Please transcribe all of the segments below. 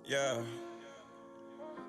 Yeah.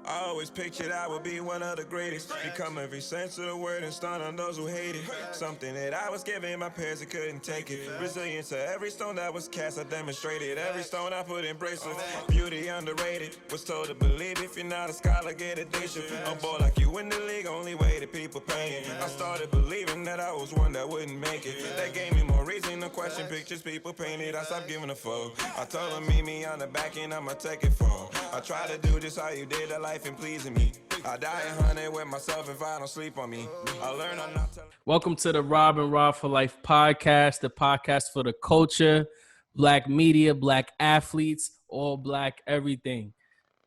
I always pictured I would be one of the greatest. Become every sense of the word and stun on those who hate it. Something that I was given my parents that couldn't take it. Resilience to every stone that was cast, I demonstrated. Every stone I put in bracelets. Beauty underrated. Was told to believe if you're not a scholar, get addition. I'm bored like you in the league, only way that people paying. I started believing that I was one that wouldn't make it. That gave me more reason to question pictures people painted. I stopped giving a fuck. I told them meet me on the back end, I'ma take it for 'em. I try to do just how you did the life and pleasing me. I die 100 with myself if I don't sleep on me. I learn I'm not telling. Welcome to the Rob and Rob for Life podcast, the podcast for the culture, black media, black athletes, all black everything.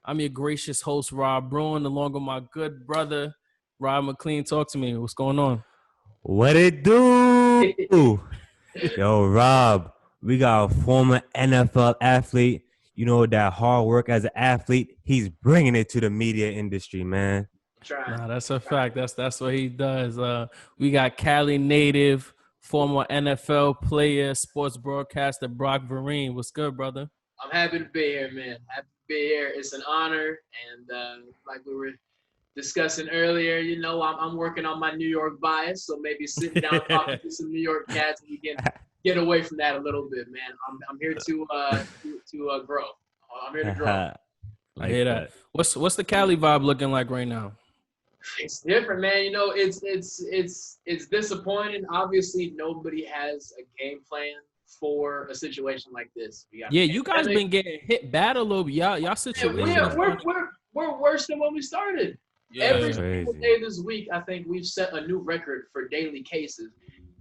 I'm your gracious host, Rob Bruin, along with my good brother, Rob McLean. Talk to me. What's going on? What it do? Yo, Rob, we got a former NFL athlete. You know, that hard work as an athlete, he's bringing it to the media industry, man. Nah, that's a fact. That's what he does. We got Cali native, former NFL player, sports broadcaster Brock Vereen. What's good, brother? I'm happy to be here, man. Happy to be here. It's an honor, and like we were discussing earlier, I'm working on my New York bias, so maybe sitting down talking to some New York cats, we can get away from that a little bit, man. I'm here to grow. I'm here to grow. I hear that. What's the Cali vibe looking like right now? It's different, man. It's disappointing. Obviously, nobody has a game plan for a situation like this. Yeah, you guys been getting hit bad a little bit. Y'all situation. Yeah, we're worse than when we started. Yeah, Every single day this week, I think we've set a new record for daily cases.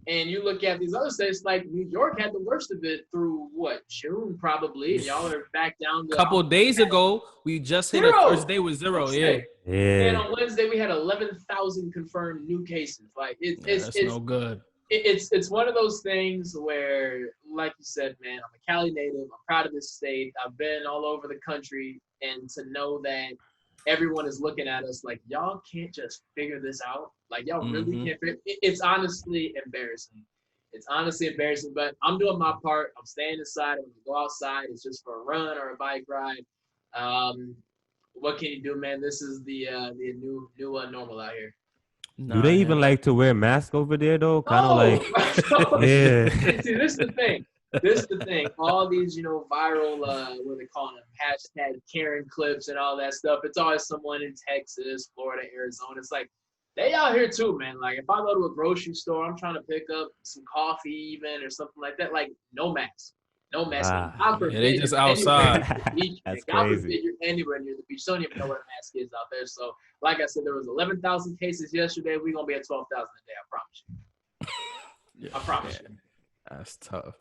And you look at these other states, like New York had the worst of it through June probably. And y'all are back down to a couple of days ago. We just hit the first day with zero. Yeah. And on Wednesday we had 11,000 confirmed new cases. Like it's no good. It's one of those things where, like you said, man, I'm a Cali native. I'm proud of this state. I've been all over the country, and to know that everyone is looking at us like y'all can't just figure this out. Like y'all really can't figure it. It's honestly embarrassing. It's honestly embarrassing, but I'm doing my part. I'm staying inside. I'm gonna go outside. It's just for a run or a bike ride. What can you do, man? This is the new normal out here. Do they even like to wear masks over there though? Kind of yeah. See, this is the thing. All these, viral, what are they calling them? Hashtag Karen clips and all that stuff. It's always someone in Texas, Florida, Arizona. It's like, they out here too, man. Like, if I go to a grocery store, I'm trying to pick up some coffee even or something like that. Like, no mask. No mask. Yeah, they just outside. That's crazy. You're anywhere near the beach. Don't even know what a mask is out there. So, like I said, there was 11,000 cases yesterday. We're going to be at 12,000 a day. I promise you. I promise you. That's tough.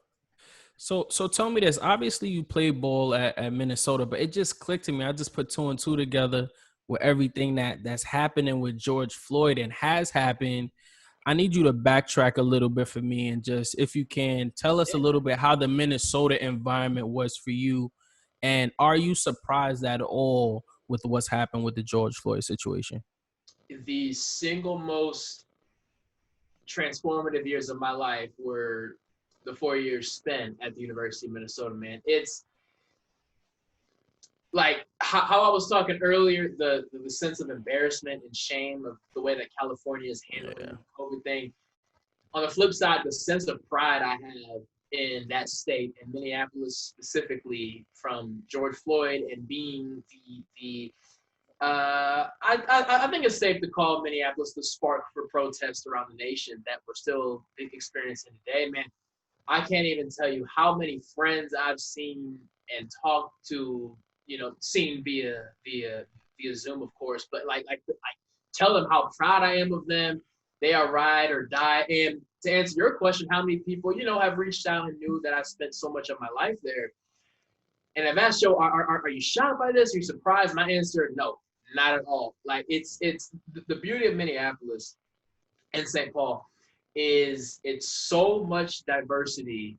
So tell me this. Obviously, you played ball at Minnesota, but it just clicked to me. I just put two and two together with everything that's happening with George Floyd and has happened. I need you to backtrack a little bit for me and just, if you can, tell us a little bit how the Minnesota environment was for you. And are you surprised at all with what's happened with the George Floyd situation? The single most transformative years of my life were the 4 years spent at the University of Minnesota, man. It's like how I was talking earlier, the sense of embarrassment and shame of the way that California is handling the COVID thing. On the flip side, the sense of pride I have in that state, and Minneapolis specifically, from George Floyd and being I think it's safe to call Minneapolis the spark for protest around the nation that we're still experiencing today, man. I can't even tell you how many friends I've seen and talked to, seen via Zoom, of course, but like tell them how proud I am of them. They are ride or die. And to answer your question, how many people, have reached out and knew that I spent so much of my life there. And I've asked you, are you shocked by this? Are you surprised? My answer, no, not at all. Like it's the beauty of Minneapolis and St. Paul is it's so much diversity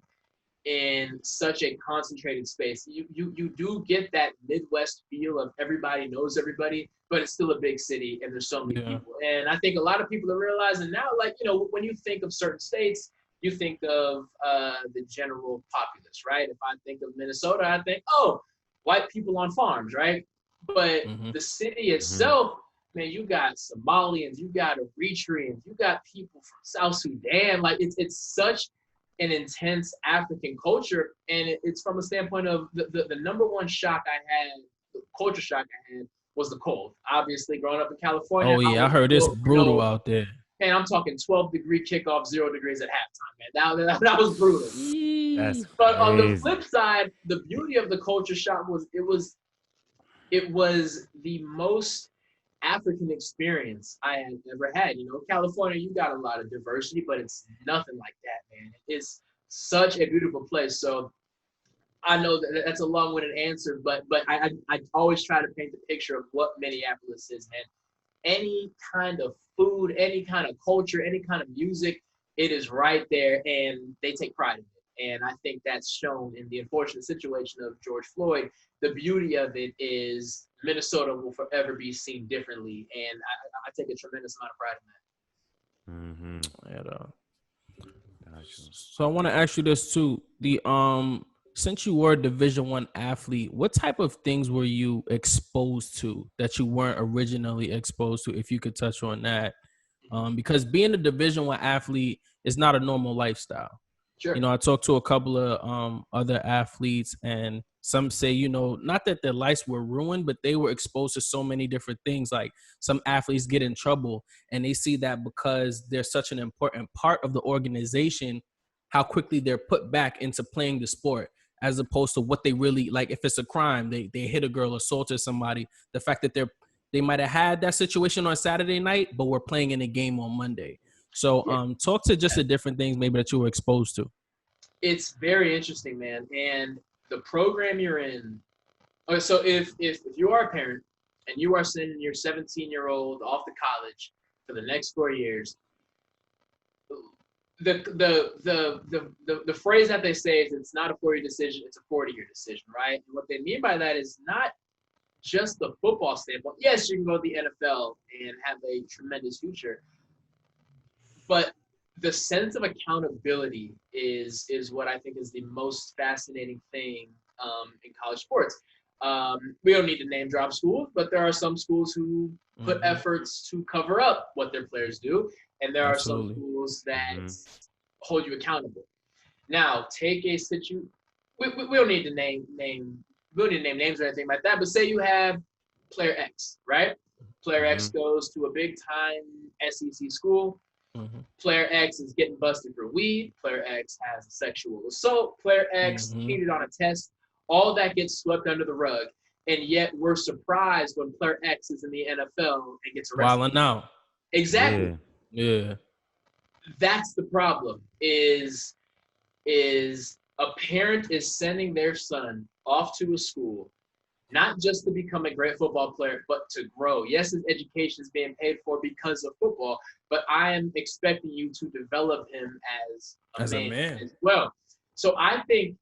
in such a concentrated space. You do get that Midwest feel of everybody knows everybody, but it's still a big city and there's so many people. And I think a lot of people are realizing now, like, when you think of certain states, you think of the general populace, right? If I think of Minnesota, I think, oh, white people on farms, right? But Mhm. the city itself, man, you got Somalians, you got Eritreans, you got people from South Sudan. Like it's such an intense African culture, and it's from a standpoint of the number one shock I had, the culture shock I had was the cold. Obviously, growing up in California, Oh I yeah, I was heard it's built, brutal out there. and I'm talking 12-degree kickoff, 0 degrees at halftime, man. That was brutal. That's But on the crazy. flip side, the beauty of the culture shock was it was the most African experience I had ever had. You know, California, you got a lot of diversity, but it's nothing like that, man. It's such a beautiful place. So I know that that's a long-winded answer, but I always try to paint the picture of what Minneapolis is, man. Any kind of food, any kind of culture, any kind of music, it is right there, and they take pride in it. And I think that's shown in the unfortunate situation of George Floyd. The beauty of it is Minnesota will forever be seen differently, and I take a tremendous amount of pride in that. Mm-hmm. Yeah, Gotcha. so I want to ask you this too. The since you were a Division One athlete, what type of things were you exposed to that you weren't originally exposed to? If you could touch on that, because being a Division One athlete is not a normal lifestyle. Sure. You know, I talked to a couple of other athletes, and some say, you know, not that their lives were ruined, but they were exposed to so many different things. Like some athletes get in trouble, and they see that because they're such an important part of the organization, how quickly they're put back into playing the sport, as opposed to what they really like. If it's a crime, they hit a girl, assaulted somebody, the fact that they might have had that situation on Saturday night, but we're playing in a game on Monday. So talk to just the different things maybe that you were exposed to. It's very interesting, man. And the program you're in. Okay, so if you are a parent and you are sending your 17-year-old off to college for the next 4 years, the phrase that they say is it's not a 4-year decision, it's a 40-year decision, right? And what they mean by that is not just the football standpoint. Yes, you can go to the NFL and have a tremendous future, but the sense of accountability is what I think is the most fascinating thing in college sports. We don't need to name drop schools, but there are some schools who put efforts to cover up what their players do, and there Absolutely. are some schools that hold you accountable. Now, take a situation. We don't need to name we don't need to name names or anything like that, but say you have player X, right? Player X goes to a big time SEC school. Player X is getting busted for weed. Player X has a sexual assault. Player X cheated on a test. All that gets swept under the rug. And yet we're surprised when player X is in the NFL and gets arrested. Wilding out. Exactly. Yeah. That's the problem is a parent is sending their son off to a school, not just to become a great football player, but to grow. Yes, his education is being paid for because of football, but I am expecting you to develop him as a man as well. So I think,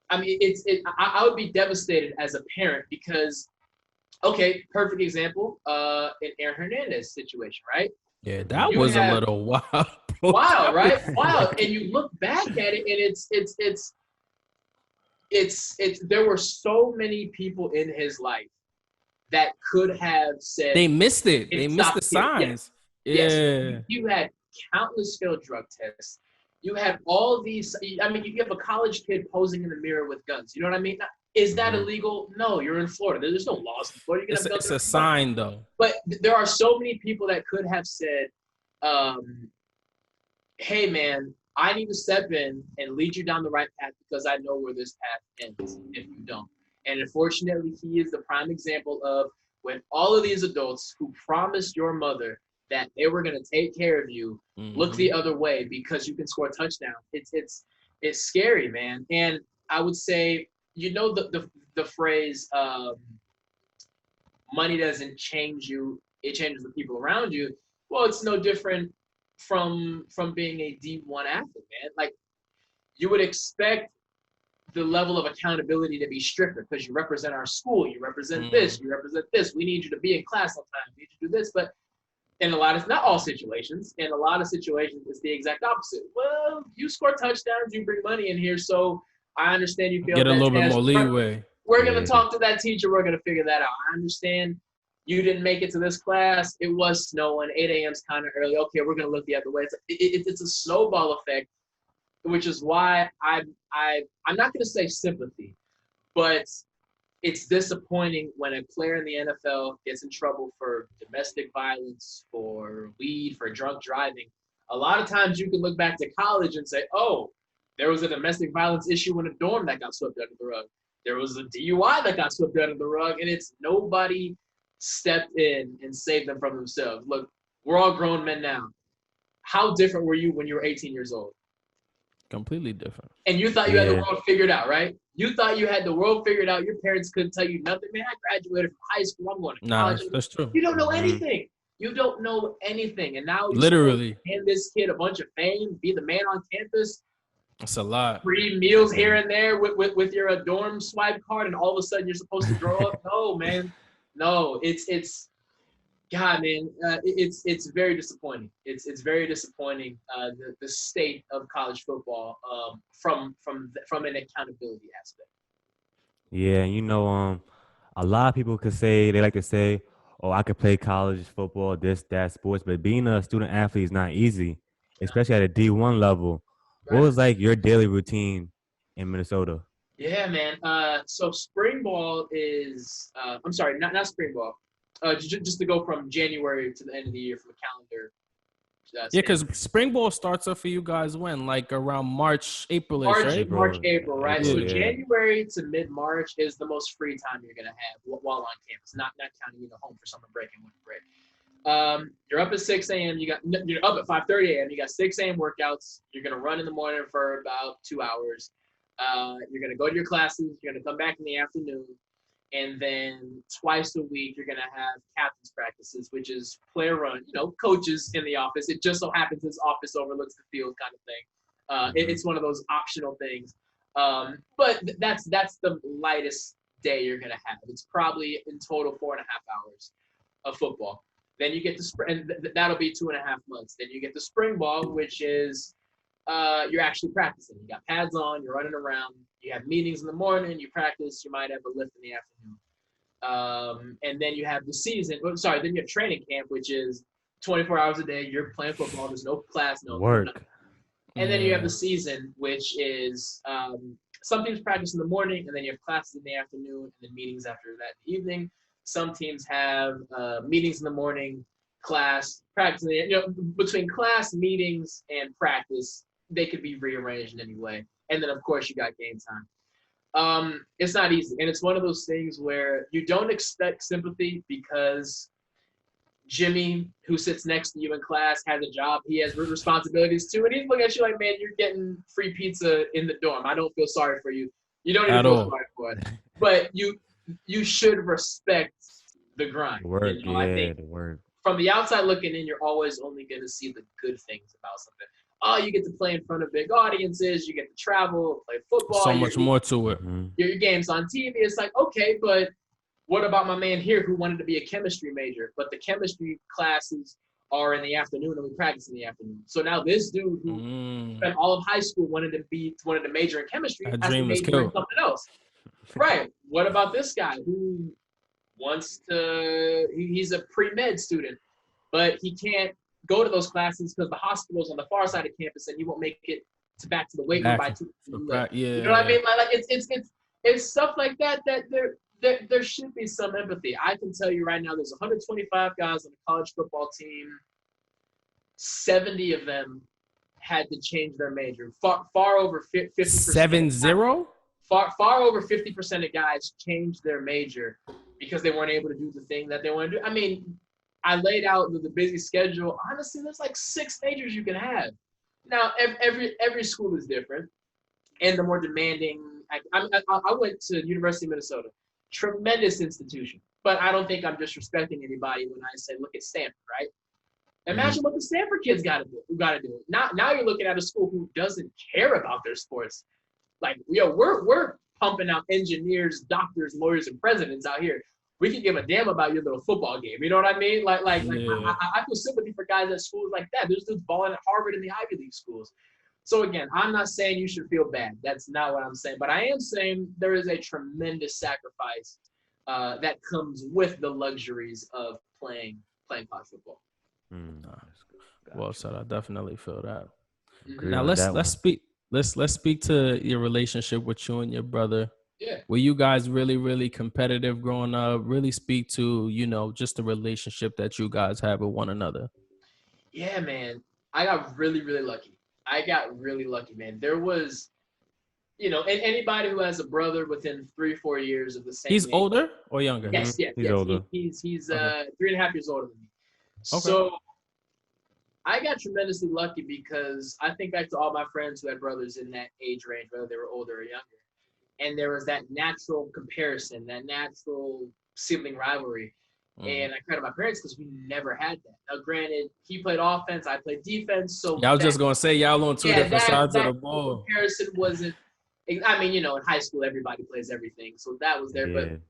I mean, I would be devastated as a parent because, okay, perfect example, in Aaron Hernandez situation, right? Yeah, that was a little wild. Wild, right? Wild. And you look back at it, and it's there were so many people in his life that could have said they missed it. They missed the signs. Yes. Yeah. You had countless failed drug tests. You had all these. I mean, you have a college kid posing in the mirror with guns. You know what I mean? Is that illegal? No, you're in Florida. There's no laws in Florida. It's a sign, though. But there are so many people that could have said, hey, man, I need to step in and lead you down the right path because I know where this path ends if you don't. And unfortunately, he is the prime example of when all of these adults who promised your mother that they were going to take care of you look the other way because you can score a touchdown. It's scary, man. And I would say, you know, the phrase, money doesn't change you, it changes the people around you. Well, it's no different from being a D1 athlete, man. Like, you would expect the level of accountability to be stricter because you represent our school, you represent this, you represent this. We need you to be in class all the time. We need you to do this. But in a lot of, not all situations, in a lot of situations, it's the exact opposite. Well, you score touchdowns, you bring money in here, so I understand you feel get a little bit more leeway. We're going to Yeah. talk to that teacher. We're going to figure that out. I understand you didn't make it to this class. It was snowing. 8 a.m. is kind of early. Okay, we're going to look the other way. It's a snowball effect, which is why I'm not going to say sympathy, but it's disappointing when a player in the NFL gets in trouble for domestic violence, for weed, for drunk driving. A lot of times you can look back to college and say, oh, there was a domestic violence issue in a dorm that got swept under the rug. There was a DUI that got swept under the rug, and it's nobody stepped in and saved them from themselves. Look, we're all grown men now. How different were you when you were 18 years old? Completely different. And you thought you had the Yeah. world figured out, right? You thought you had the world figured out. Your parents couldn't tell you nothing. Man, I graduated from high school. I'm going to Nah, college. that's true. You don't know Mhm. anything. You don't know anything. And now you Literally, hand this kid a bunch of fame, be the man on campus, it's a lot. free meals here and there with your dorm swipe card, and all of a sudden you're supposed to grow up. No, man. No, it's God, man. It's very disappointing. It's very disappointing. The state of college football from an accountability aspect. Yeah, a lot of people could say they like to say, "Oh, I could play college football, this, that, sports," but being a student athlete is not easy, especially at a D1 level. What Right. was like your daily routine in Minnesota? Yeah, man. So spring ball is I'm sorry, not spring ball. Just to go from January to the end of the year from a calendar. Yeah, standpoint. because spring ball starts up for you guys when? Like around March, April-ish, right? April, right? April, So yeah. January to mid-March is the most free time you're gonna have while on campus, not counting home for summer break and winter break. You're up at 6 a.m. You're up at 5:30 a.m. You got 6 a.m. workouts. You're gonna run in the morning for about 2 hours. You're gonna go to your classes. You're gonna come back in the afternoon, and then twice a week you're gonna have captain's practices, which is player run. Coaches in the office. It just so happens his office overlooks the field, kind of thing. It's one of those optional things. But that's the lightest day you're gonna have. It's probably in total 4.5 hours of football. Then you get to spring, and that'll be 2.5 months. Then you get to spring ball, which is you're actually practicing. You got pads on, you're running around, you have meetings in the morning, you practice, you might have a lift in the afternoon. And then you have the season. Then you have training camp, which is 24 hours a day. You're playing football. There's no class, no Work. nothing. And then you have the season, which is some teams practice in the morning, and then you have classes in the afternoon, and then meetings after that in the evening. Some teams have meetings in the morning, class, practice. Between class, meetings, and practice, they could be rearranged in any way. And then, of course, you got game time. It's not easy. And it's one of those things where you don't expect sympathy because Jimmy, who sits next to you in class, has a job. He has responsibilities too. And he's looking at you like, man, you're getting free pizza in the dorm. I don't feel sorry for you. You don't even At feel all. sorry for it. But you should respect the grind. Work, I think the work. from the outside looking in, you're always only going to see the good things about something. Oh, you get to play in front of big audiences. You get to travel, play football. So much more to it. Mhm. Your game's on TV. It's like, okay, but what about my man here who wanted to be a chemistry major? But the chemistry classes are in the afternoon and we practice in the afternoon. So now this dude who spent all of high school wanted to major in chemistry That has to dream was major in killed. something else. Right. What about this guy who he's a pre-med student, but he can't go to those classes because the hospital's on the far side of campus and he won't make it back to the weight room by 2. Yeah. You know what I mean? Like it's stuff like that there should be some empathy. I can tell you right now, there's 125 guys on the college football team. 70 of them had to change their major. Far over 50%. 7-0? Far over 50% of guys changed their major because they weren't able to do the thing that they want to do. I mean, I laid out the busy schedule. Honestly, there's like 6 majors you can have. Now, every school is different, and the more demanding. I went to University of Minnesota, tremendous institution, but I don't think I'm disrespecting anybody when I say look at Stanford, right? Imagine what the Stanford kids got to do. Now you're looking at a school who doesn't care about their sports. Like, we're pumping out engineers, doctors, lawyers, and presidents out here. We can give a damn about your little football game. You know what I mean? I feel sympathy for guys at schools like that. There's this balling at Harvard and the Ivy League schools. So again, I'm not saying you should feel bad. That's not what I'm saying. But I am saying there is a tremendous sacrifice that comes with the luxuries of playing college football. Well said. I definitely feel that. Agree Now on let's that one. speak let's speak to your relationship with you and your brother. Yeah. Were you guys really, really competitive growing up? Really speak to, just the relationship that you guys have with one another. Yeah, man. I got really, really lucky. Man. There was, and anybody who has a brother within 3-4 years of the same He's age. older or younger? Yes. He's older. He's Okay. 3.5 years older than me. Okay. So I got tremendously lucky because I think back to all my friends who had brothers in that age range, whether they were older or younger. And there was that natural comparison, that natural sibling rivalry. And I credit my parents because we never had that. Now, granted, he played offense, I played defense. So Yeah, I was just going to say, y'all on two different sides of the ball. Comparison wasn't, I mean, in high school, everybody plays everything. So that was there. But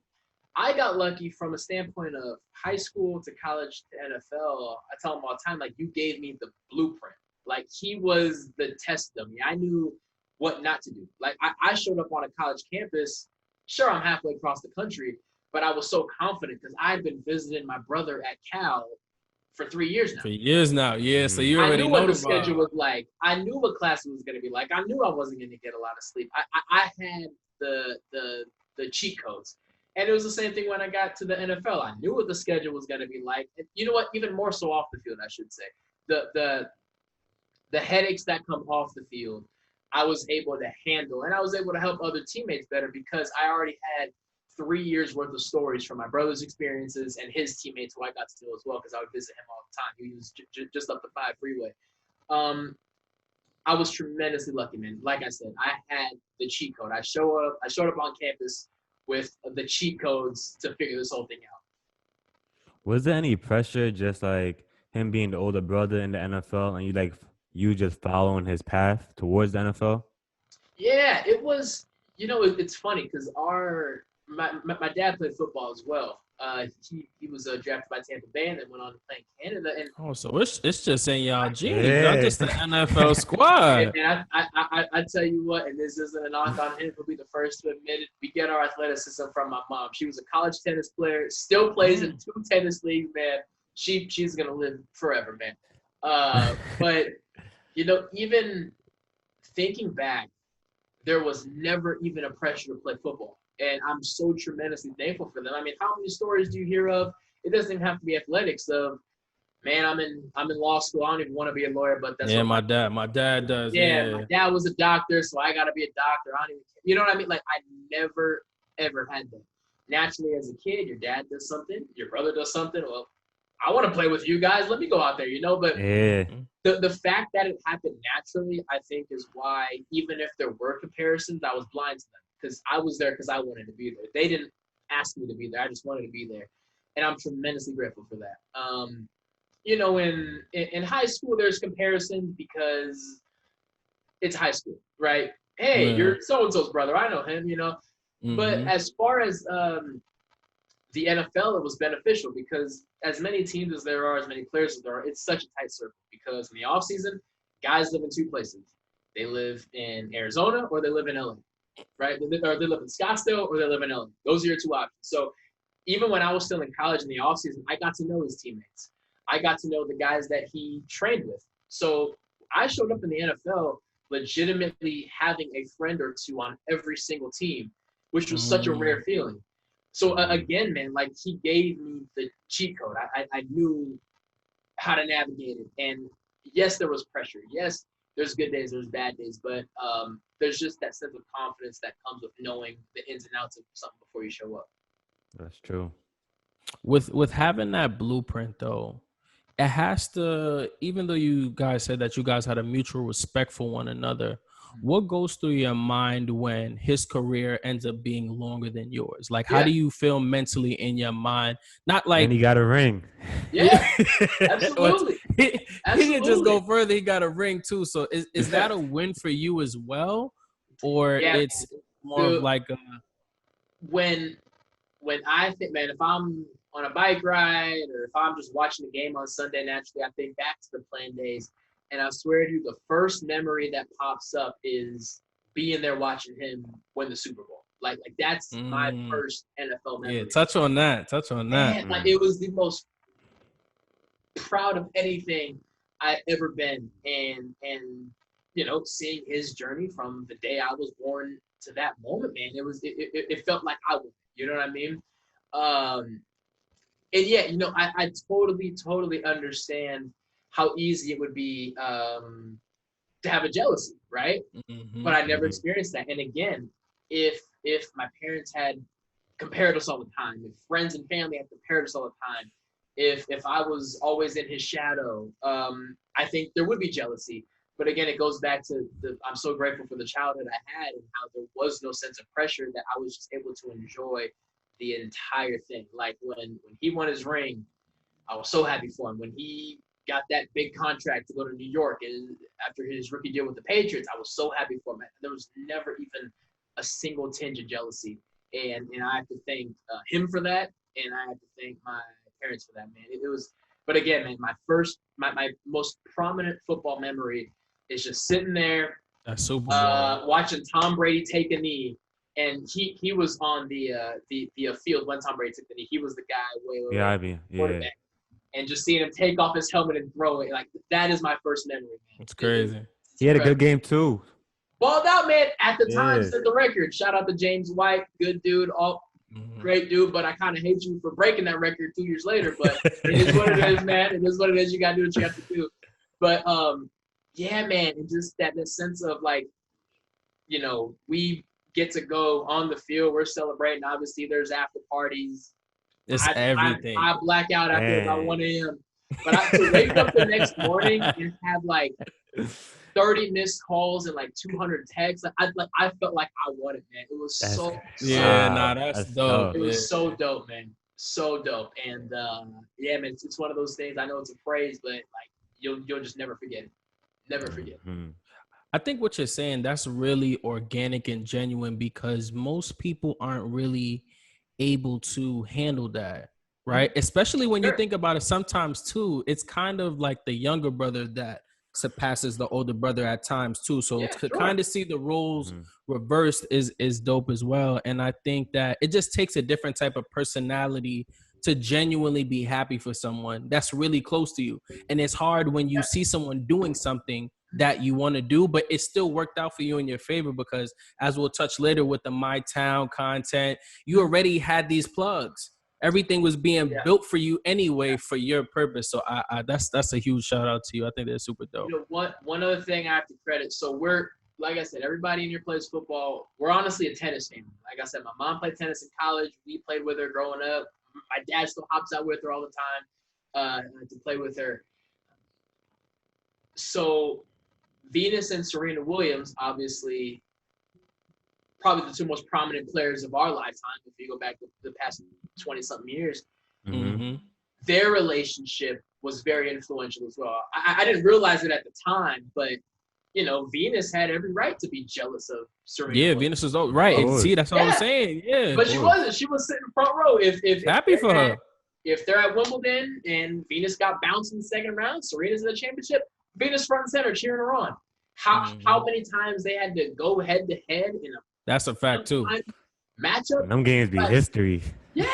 I got lucky from a standpoint of high school to college to NFL. I tell him all the time, like, you gave me the blueprint. Like, he was the test dummy. I knew what not to do. Like, I showed up on a college campus. Sure, I'm halfway across the country, but I was so confident because I'd been visiting my brother at Cal for 3 years now. 3 years now, yeah. So you already I knew know what the vibe. schedule was like. I knew what classes was going to be like. I knew I wasn't going to get a lot of sleep. I had the cheat codes. And it was the same thing when I got to the NFL. I knew what the schedule was going to be like. And you know what? Even more so off the field, I should say. The headaches that come off the field, I was able to handle. And I was able to help other teammates better because I already had 3 years worth of stories from my brother's experiences and his teammates who I got to know as well because I would visit him all the time. He was just up the 5 freeway. I was tremendously lucky, man. Like I said, I had the cheat code. I showed up on campus with the cheat codes to figure this whole thing out. Was there any pressure, just like him being the older brother in the NFL, and you just following his path towards the NFL? Yeah, it was. It's funny because my dad played football as well. He was drafted by Tampa Bay and then went on to play in Canada. And so it's just in y'all genes. Yeah. Y'all just the NFL squad. and I tell you what, and this isn't a knock on him, he'll be the first to admit it. We get our athleticism from my mom. She was a college tennis player, still plays in 2 tennis leagues, man. She's gonna live forever, man. But even thinking back, there was never even a pressure to play football. And I'm so tremendously thankful for them. I mean, how many stories do you hear of? It doesn't even have to be athletics of, man, I'm in law school. I don't even want to be a lawyer, but that's my dad does. Yeah, my dad was a doctor, so I got to be a doctor. I don't even, you know what I mean? Like, I never, ever had that. Naturally, as a kid, your dad does something, your brother does something. Well, I want to play with you guys. Let me go out there, But Yeah. the fact that it happened naturally, I think, is why even if there were comparisons, I was blind to them. Because I was there because I wanted to be there. They didn't ask me to be there. I just wanted to be there. And I'm tremendously grateful for that. In high school, there's comparisons because it's high school, right? Hey, you're so-and-so's brother. I know him, But as far as the NFL, it was beneficial because as many teams as there are, as many players as there are, it's such a tight circle because in the offseason, guys live in 2 places. They live in Arizona or they live in LA. Right? They live in Scottsdale or they live in LA. Those are your 2 options. So even when I was still in college in the offseason, I got to know his teammates. I got to know the guys that he trained with. So I showed up in the NFL legitimately having a friend or 2 on every single team, which was such a rare feeling. So again, man, like he gave me the cheat code. I knew how to navigate it. And yes, there was pressure. Yes, there's good days, there's bad days, but there's just that sense of confidence that comes with knowing the ins and outs of something before you show up. That's true. With having that blueprint, though, it has to, even though you guys said that you guys had a mutual respect for one another, what goes through your mind when his career ends up being longer than yours? Like, how do you feel mentally in your mind? Not like and he got a ring. Yeah, absolutely. He didn't just go further. He got a ring too. So is that a win for you as well, or it's more of like when I think, man, if I'm on a bike ride or if I'm just watching the game on Sunday, naturally I think back to the playing days, And I swear to you, the first memory that pops up is being there watching him win the Super Bowl. Like that's my first NFL memory. Yeah, touch on that. Man, like it was the most proud of anything I've ever been, and you know, seeing his journey from the day I was born to that moment, man, it felt like I was, you know what I mean? And yeah, you know, I totally understand how easy it would be to have a jealousy, right? But I never experienced that. And again, if my parents had compared us all the time, if friends and family had compared us all the time, if I was always in his shadow, I think there would be jealousy. But again, it goes back to I'm so grateful for the childhood I had and how there was no sense of pressure, that I was just able to enjoy the entire thing. Like when he won his ring, I was so happy for him. When he got that big contract to go to New York, and after his rookie deal with the Patriots, I was so happy for him. There was never even a single tinge of jealousy. And I have to thank him for that, and I have to thank my parents for that, man. It was, but again, man, my most prominent football memory is just sitting there, Super Bowl. watching Tom Brady take a knee, and he was on the field when Tom Brady took the knee. He was the guy quarterback, and just seeing him take off his helmet and throw it, like that is my first memory, man. It's crazy. He had a good game too. Balled out, man. At the time, set the record. Shout out to James White, good dude, great dude. But I kind of hate you for breaking that record 2 years later. But it is what it is, man. It is what it is. You gotta do what you have to do. But yeah, man, and just that sense of like, you know, we get to go on the field. We're celebrating. Obviously, there's after parties. It's everything. I black out after about 1 a.m. But to wake up the next morning and have like 30 missed calls and like 200 texts, I felt like I won it, man. It was that's dope. dope. It was so dope, man. So dope. And yeah, man, it's one of those things. I know it's a phrase, but like you'll just never forget it. Never forget it. I think what you're saying, that's really organic and genuine, because most people aren't really able to handle that, right? Especially when you think about it, sometimes too, it's kind of like the younger brother that surpasses the older brother at times too. So to kind of see the roles reversed is dope as well. And I think that it just takes a different type of personality to genuinely be happy for someone that's really close to you. And it's hard when you see someone doing something that you want to do, but it still worked out for you in your favor, because as we'll touch later with the My Town content, you already had these plugs. Everything was being built for you anyway for your purpose. So I that's a huge shout out to you. I think that's super dope. You know, one other thing I have to credit. So we're, like I said, everybody in here plays football. We're honestly a tennis family. Like I said, my mom played tennis in college. We played with her growing up. My dad still hops out with her all the time to play with her. So Venus and Serena Williams, obviously, probably the two most prominent players of our lifetime, if you go back to the past 20-something years. Their relationship was very influential as well. I didn't realize it at the time, but, you know, Venus had every right to be jealous of Serena Williams. Venus was right. See, that's what I was saying. Yeah. But she wasn't. She was sitting front row. If happy for her. If they're at Wimbledon and Venus got bounced in the second round, Serena's in the championship, Venus front and center cheering her on. How many times they had to go head to head in a that's a fact too matchup? Them games be history. Yeah.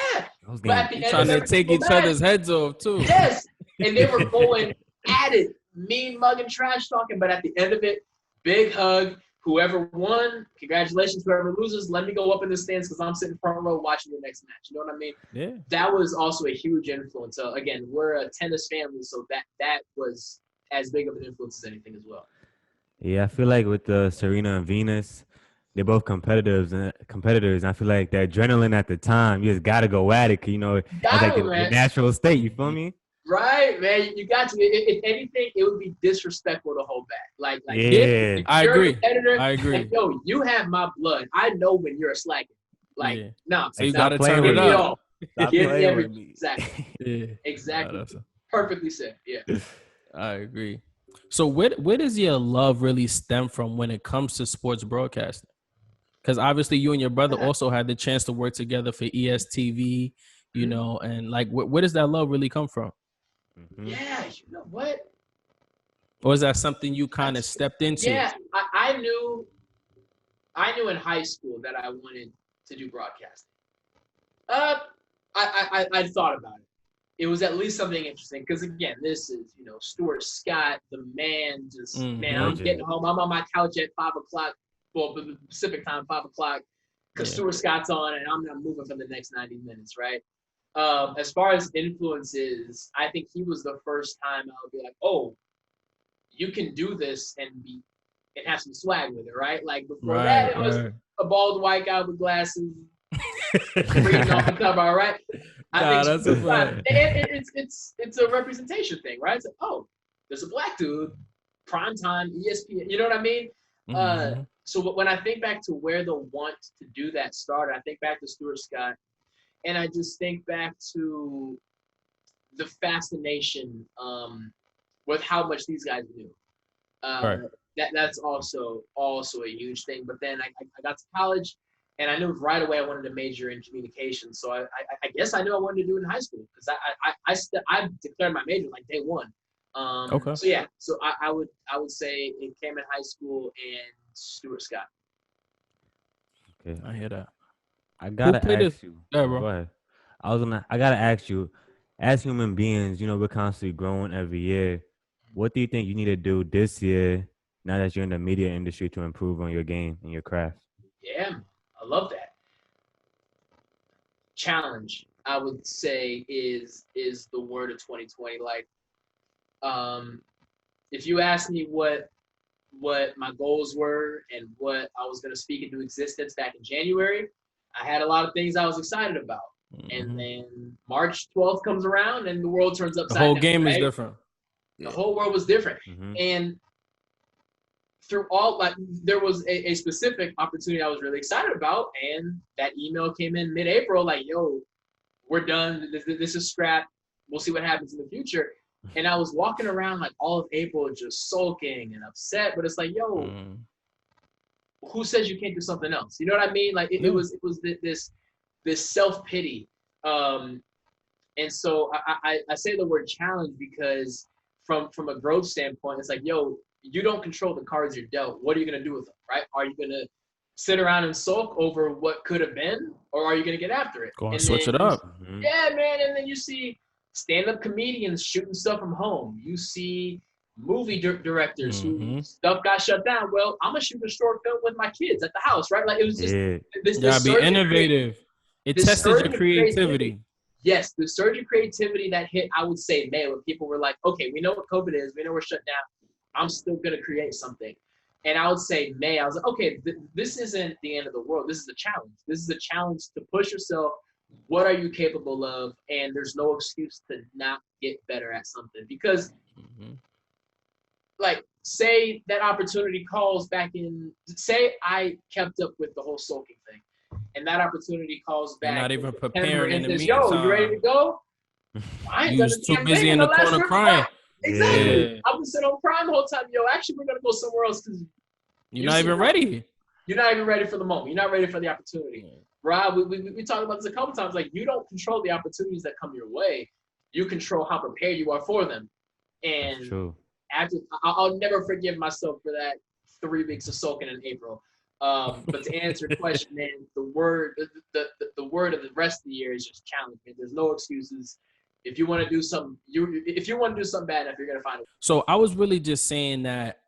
But at the end trying to take each other's heads off too. Yes. And they were going at it, mean mugging, trash talking, but at the end of it, big hug. Whoever won, congratulations. Whoever loses, let me go up in the stands because I'm sitting front row watching the next match. You know what I mean? Yeah. That was also a huge influence. So again, we're a tennis family, so that was as big of an influence as anything as well. Yeah, I feel like with Serena and Venus, they're both competitors. And I feel like the adrenaline at the time, you just got to go at it. You know, it's like the natural state. You feel me? Right, man. You got to. If anything, it would be disrespectful to hold back. Like yeah. I agree. I agree. Like, yo, you have my blood. I know when you're slacking. Like, no. So you got to turn it up. Exactly. Exactly. Perfectly said. Yeah. I agree. So where does your love really stem from when it comes to sports broadcasting? Because obviously you and your brother also had the chance to work together for ESTV, you know, and like where does that love really come from? Yeah, you know what? Or is that something you kind of stepped into? Yeah, I knew in high school that I wanted to do broadcasting. I thought about it. It was at least something interesting because again, this is Stuart Scott, the man. Just man, I'm getting home. I'm on my couch at 5:00, well, Pacific time, 5:00, because Stuart Scott's on, and I'm not moving for the next 90 minutes, right? As far as influences, I think he was the first time I would be like, oh, you can do this and have some swag with it, right? Like before that, it was a bald white guy with glasses, reading off the cover, all right? I think it's a representation thing, right? It's like, oh, there's a black dude, primetime, ESPN, you know what I mean? So when I think back to where the want to do that started, I think back to Stuart Scott, and I just think back to the fascination with how much these guys knew. That's also a huge thing. But then I got to college, and I knew right away I wanted to major in communication. So I guess I knew I wanted to do it in high school because I declared my major like day one. So yeah, so I would say it came in high school and Stuart Scott. Okay, I hear that. I gotta ask you. Yeah, bro. Go ahead. I gotta ask you. As human beings, we're constantly growing every year. What do you think you need to do this year, now that you're in the media industry, to improve on your game and your craft? Yeah, I love that. Challenge, I would say, is the word of 2020. Like, if you ask me what my goals were and what I was going to speak into existence back in January, I had a lot of things I was excited about. And then March 12th comes around and the world turns upside down. The whole game is different. The whole world was different. And through all, there was a specific opportunity I was really excited about, and that email came in mid-April, like, yo, we're done. This is scrap. We'll see what happens in the future. And I was walking around like all of April just sulking and upset, but it's like, yo, who says you can't do something else? You know what I mean? Like it was this self-pity. And so I say the word challenge because from a growth standpoint, it's like, yo, you don't control the cards you're dealt. What are you going to do with them, right? Are you going to sit around and sulk over what could have been, or are you going to get after it? Go and switch it up. Yeah, man. And then you see stand-up comedians shooting stuff from home. You see movie directors who stuff got shut down. Well, I'm going to shoot a short film with my kids at the house, right? Like it was just this gotta be innovative. It tested your creativity. Yes, the surge of creativity that hit, I would say, May, when people were like, okay, we know what COVID is. We know we're shut down. I'm still going to create something. And I would say May, I was like, okay, this isn't the end of the world. This is a challenge. This is a challenge to push yourself. What are you capable of? And there's no excuse to not get better at something. Because, like, say that opportunity calls back in, say I kept up with the whole sulking thing. And that opportunity calls back. You're not even preparing in the says, meantime. yo, you ready to go? I ain't you was too busy in the corner crying. Exactly. Yeah. I was sitting on Prime the whole time. Yo, actually, we're going to go somewhere else because you're not even ready. You're not even ready for the moment. You're not ready for the opportunity. Rob, we talked about this a couple times. Like, you don't control the opportunities that come your way. You control how prepared you are for them. And after, I'll never forgive myself for that 3 weeks of sulking in April. But to answer your question, man, the word of the rest of the year is just challenge. Man. There's no excuses. If you want to do something, if you want to do something bad enough, you're gonna find it. So I was really just saying that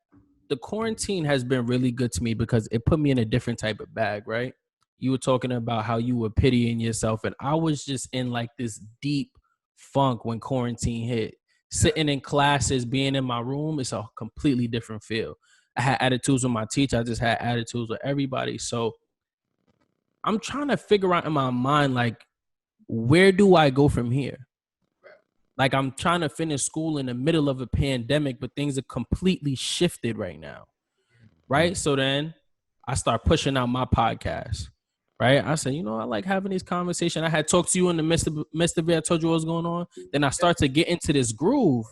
the quarantine has been really good to me because it put me in a different type of bag, right? You were talking about how you were pitying yourself, and I was just in like this deep funk when quarantine hit. Sitting in classes, being in my room, it's a completely different feel. I had attitudes with my teacher. I just had attitudes with everybody. So I'm trying to figure out in my mind, like, where do I go from here? Like, I'm trying to finish school in the middle of a pandemic, but things are completely shifted right now, right? So then I start pushing out my podcast, right? I said, I like having these conversations. I had talked to you in the midst of it. I told you what was going on. Then I start to get into this groove.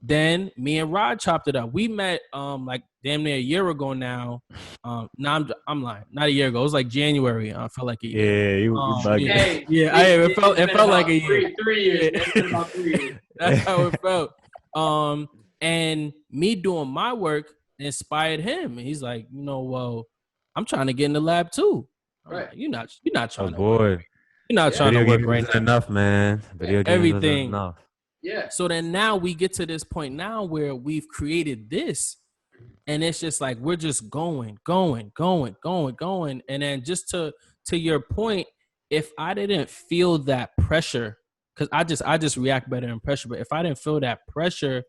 Then me and Rod chopped it up. We met like damn near a year ago now. No, I'm lying. Not a year ago. It was like January. I felt like a year. Yeah, you bugging. It felt like a year. 3 years. It's been about 3 years. That's how it felt. And me doing my work inspired him. And he's like, well, I'm trying to get in the lab too. I'm Right. like, you're not Oh trying to work. boy, You're not Yeah. trying to video work games right isn't now. enough, man. Video games isn't Everything. enough. Yeah. So then now we get to this point now where we've created this, and it's just like we're just going. And then just to your point, if I didn't feel that pressure, because I just react better in pressure, but if I didn't feel that pressure,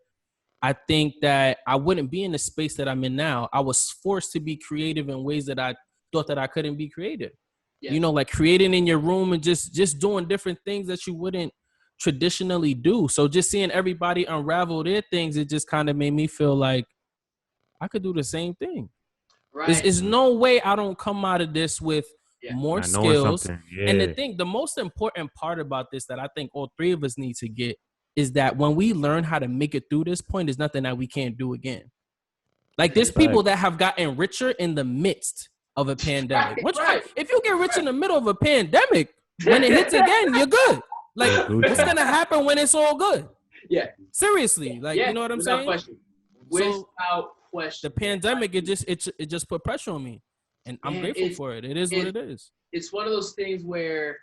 I think that I wouldn't be in the space that I'm in now. I was forced to be creative in ways that I thought that I couldn't be creative. Yeah. You know, like creating in your room and just doing different things that you wouldn't traditionally do. So just seeing everybody unravel their things, it just kind of made me feel like I could do the same thing. Right. There's no way I don't come out of this with Yeah. more Not knowing skills. something. And Yeah. the most important part about this that I think all three of us need to get is that when we learn how to make it through this point, there's nothing that we can't do again. Like there's people that have gotten richer in the midst of a pandemic. Right. If you get rich in the middle of a pandemic, when it hits again, you're good. Like Yeah, Gucci. what's gonna happen when it's all good? Yeah. Seriously, like you know what I'm without saying? Question. So, Without question. The pandemic, it just put pressure on me, and I'm Man, grateful for it. It is what it is. It's one of those things where,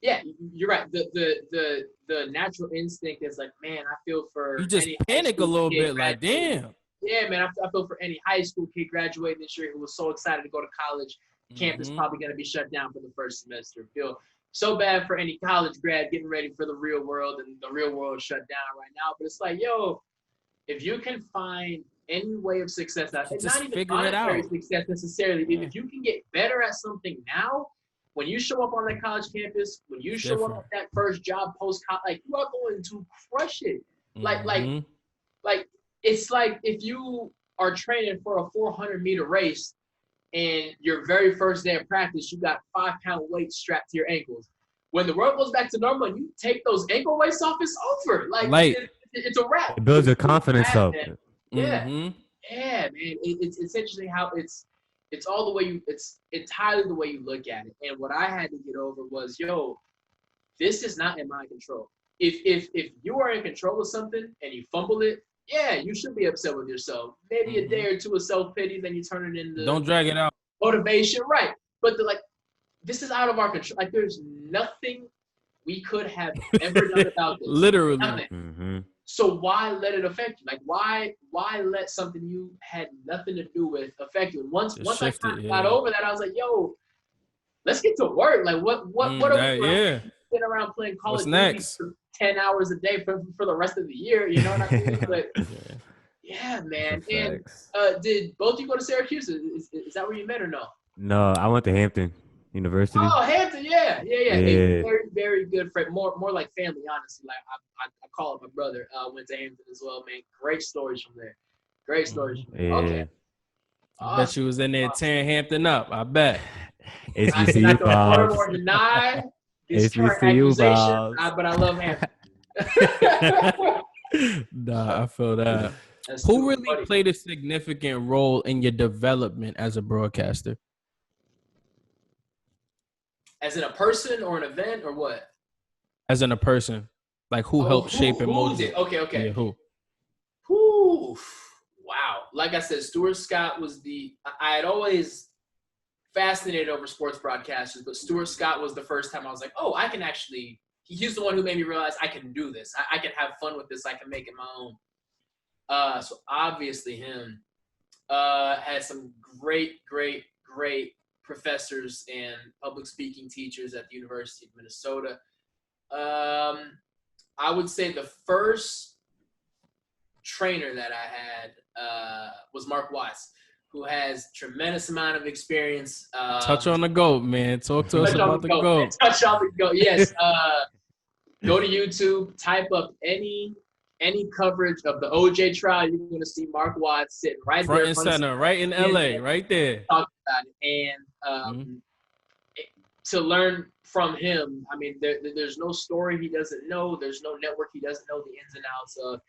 yeah, you're right. The natural instinct is like, man, I feel for You just any panic high a school little kid bit, like graduating. damn. Yeah, man, I feel for any high school kid graduating this year who was so excited to go to college. Campus Mhm. probably going to be shut down for the first semester. Feel so bad for any college grad getting ready for the real world, and the real world shut down right now. But it's like, yo, if you can find any way of success, and Just not even figure it monetary out. success necessarily, Yeah. if you can get better at something now, when you show up on that college campus, when you show Different. up at that first job post-college, like you are going to crush it. Mhm. Like it's like if you are training for a 400-meter race and your very first day of practice, you got 5-pound weights strapped to your ankles. When the world goes back to normal and you take those ankle weights off, it's over. Like it's a wrap. It builds your confidence up. Man. Yeah. Mhm. Yeah, man. It's interesting how it's all the way it's entirely the way you look at it. And what I had to get over was, yo, this is not in my control. If you are in control of something and you fumble it, yeah, you should be upset with yourself. Maybe a day or two of self-pity, then you turn it into Don't drag it out. motivation, right? But this is out of our control. Like there's nothing we could have ever done about this. Literally. Nothing. Mm-hmm. So why let it affect you? Like why let something you had nothing to do with affect you? And once I kind of got over that, I was like, yo, let's get to work. Like what are we doing? Yeah. Sitting around playing Call of Duty next? for 10 hours a day for the rest of the year, you know what I mean? But yeah, man. And did both of you go to Syracuse? Is that where you met or no? No, I went to Hampton University. Oh, Hampton, yeah. Yeah. A very, very good friend. More like family, honestly. Like I call it my brother. Went to Hampton as well, man. Great stories from there. Great stories from there. Yeah. Okay. I bet you was in there tearing Hampton up. I bet. I HBCU cannot confirm vibes. or deny these current HBCU accusations, vibes. but I love Hampton. Nah, I feel that. That's Who too really funny. played a significant role in your development as a broadcaster? As in a person or an event or what? As in a person, like who helped shape and mold you? Okay. Yeah, who? Whew. Wow. Like I said, Stuart Scott was I had always fascinated over sports broadcasters, but Stuart Scott was the first time I was like, oh, I can actually, he's the one who made me realize I can do this. I can have fun with this. I can make it my own. So obviously him had some great professors and public speaking teachers at the University of Minnesota. I would say the first trainer that I had was Mark Watts, who has tremendous amount of experience. Touch on the GOAT, man. Talk to us about the GOAT. Touch on the GOAT. Yes. Go to YouTube, type up any coverage of the OJ trial. You're going to see Mark Watts sitting right Front there. and center, right in LA, right there. Talking about it. And to learn from him, I mean, there's no story he doesn't know. There's no network he doesn't know the ins and outs of.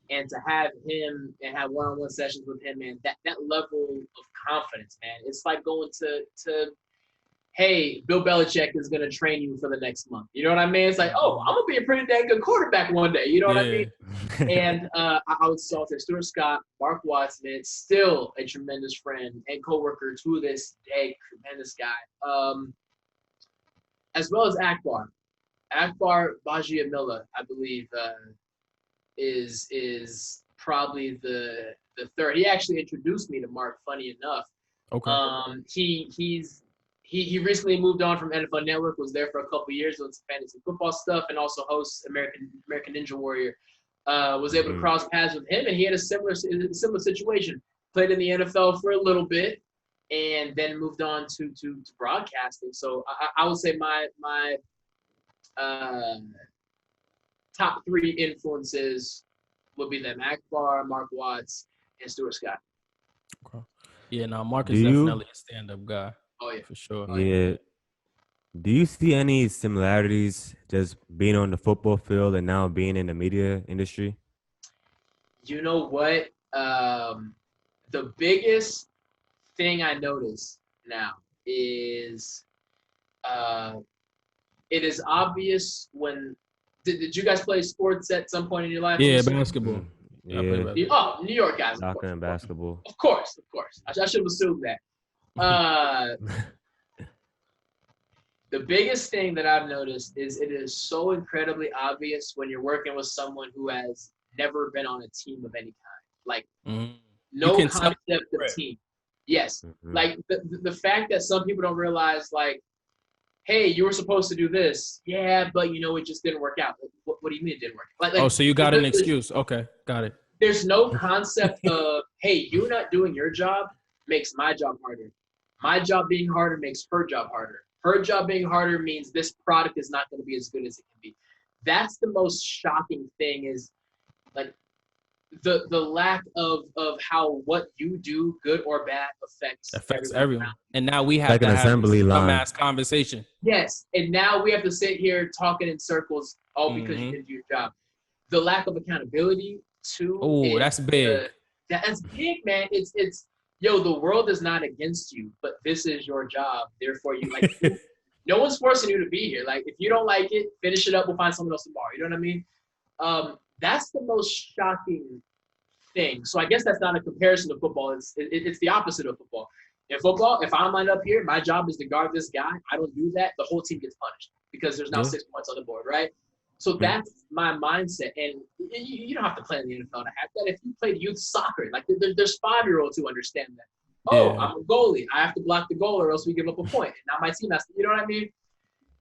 And to have him and have one-on-one sessions with him, man, that level of confidence, man, it's like going to hey, Bill Belichick is going to train you for the next month. You know what I mean? It's like, oh, I'm going to be a pretty dang good quarterback one day. You know what I mean? And I would say Stuart Scott, Mark Watson, still a tremendous friend and coworker to this day, tremendous guy. As well as Akbar. Akbar Bajiamila, I believe, is probably the third. He actually introduced me to Mark, funny enough. Okay. He recently moved on from NFL Network, was there for a couple of years, doing some fantasy football stuff, and also hosts American Ninja Warrior. Was able to cross paths with him, and he had a similar situation. Played in the NFL for a little bit, and then moved on to broadcasting. So I would say my top three influences would be them: Akbar, Mark Watts, and Stuart Scott. Okay. Yeah, now Mark is Do you- definitely a stand-up guy. Oh yeah. For sure. Yeah. Do you see any similarities just being on the football field and now being in the media industry? You know what? The biggest thing I notice now is it is obvious when did you guys play sports at some point in your life? Yeah, basketball. Yeah. I play basketball. Oh, New York guys. Soccer and basketball. Of course. I should have assumed that. The biggest thing that I've noticed is it is so incredibly obvious when you're working with someone who has never been on a team of any kind. Like, Mhm. no can tell- concept of team. Yes. Mhm. Like, the fact that some people don't realize, like, hey, you were supposed to do this. Yeah, but, it just didn't work out. What do you mean it didn't work? Oh, so you got an there's- excuse. Okay, got it. There's no concept of, hey, you not doing your job makes my job harder. My job being harder makes her job harder. Her job being harder means this product is not going to be as good as it can be. That's the most shocking thing is, like, the lack of how what you do, good or bad, affects Everyone. around. And now we have Like to an have assembly this line. dumbass conversation. Yes, and now we have to sit here talking in circles all because you Mhm. didn't do your job. The lack of accountability too. Oh, is that's big. That's big, man. It's the world is not against you, but this is your job. Therefore, no one's forcing you to be here. Like, if you don't like it, finish it up. We'll find someone else tomorrow. You know what I mean? That's the most shocking thing. So I guess that's not a comparison to football. It's the opposite of football. In football, if I'm lined up here, my job is to guard this guy. I don't do that. The whole team gets punished because there's now Yeah. 6 points on the board, right? So that's my mindset. And you don't have to play in the NFL to have that. If you played youth soccer, like there's 5-year-olds who understand that. Oh, Yeah. I'm a goalie. I have to block the goal or else we give up a point. And now my team has to, you know what I mean?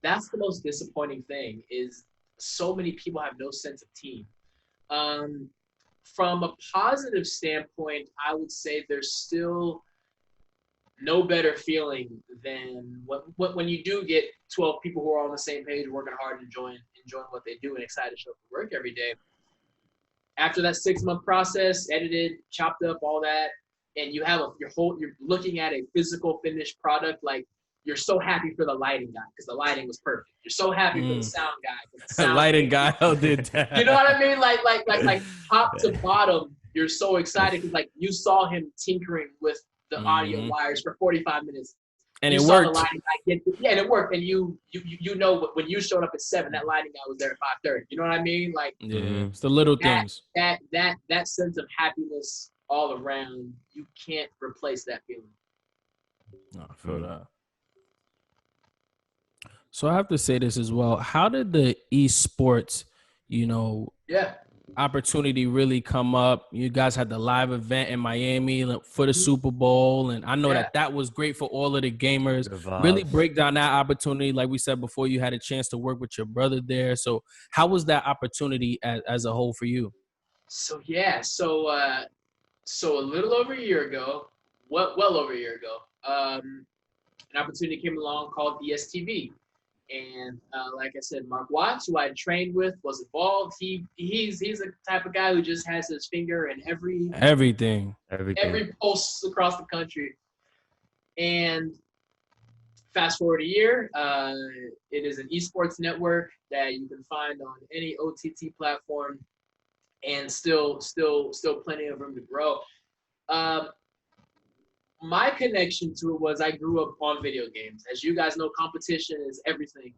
That's the most disappointing thing is so many people have no sense of team. From a positive standpoint, I would say there's still no better feeling than when you do get 12 people who are on the same page, working hard, enjoying what they do, and excited to show up for work every day. After that 6-month process, edited, chopped up, all that, and you have you're looking at a physical finished product, like you're so happy for the lighting guy because the lighting was perfect. You're so happy for the sound guy. 'cause the sound Lighting guy did that. You know what I mean? Like top to bottom, you're so excited because like you saw him tinkering with the audio wires for 45 minutes. And You it saw the worked. lighting guy and it worked. And you know when you showed up at 7, that lighting guy was there at 5:30. You know what I mean? Like Yeah, it's the little things. that sense of happiness all around, you can't replace that feeling. No, I feel that. So I have to say this as well. How did the esports, Yeah. opportunity really come up? You guys had the live event in Miami for the Super Bowl, and I know that was great for all of the gamers. The vibes. Really break down that opportunity. Like we said before, you had a chance to work with your brother there. So how was that opportunity as a whole for you? So so a little over a year ago, well over a year ago, an opportunity came along called ESTV. And like I said, Mark Watts, who I had trained with, was involved. He's the type of guy who just has his finger in Everything. every pulse across the country. And fast forward a year, it is an esports network that you can find on any OTT platform, and still plenty of room to grow. my connection to it was I grew up on video games. As you guys know, competition is everything.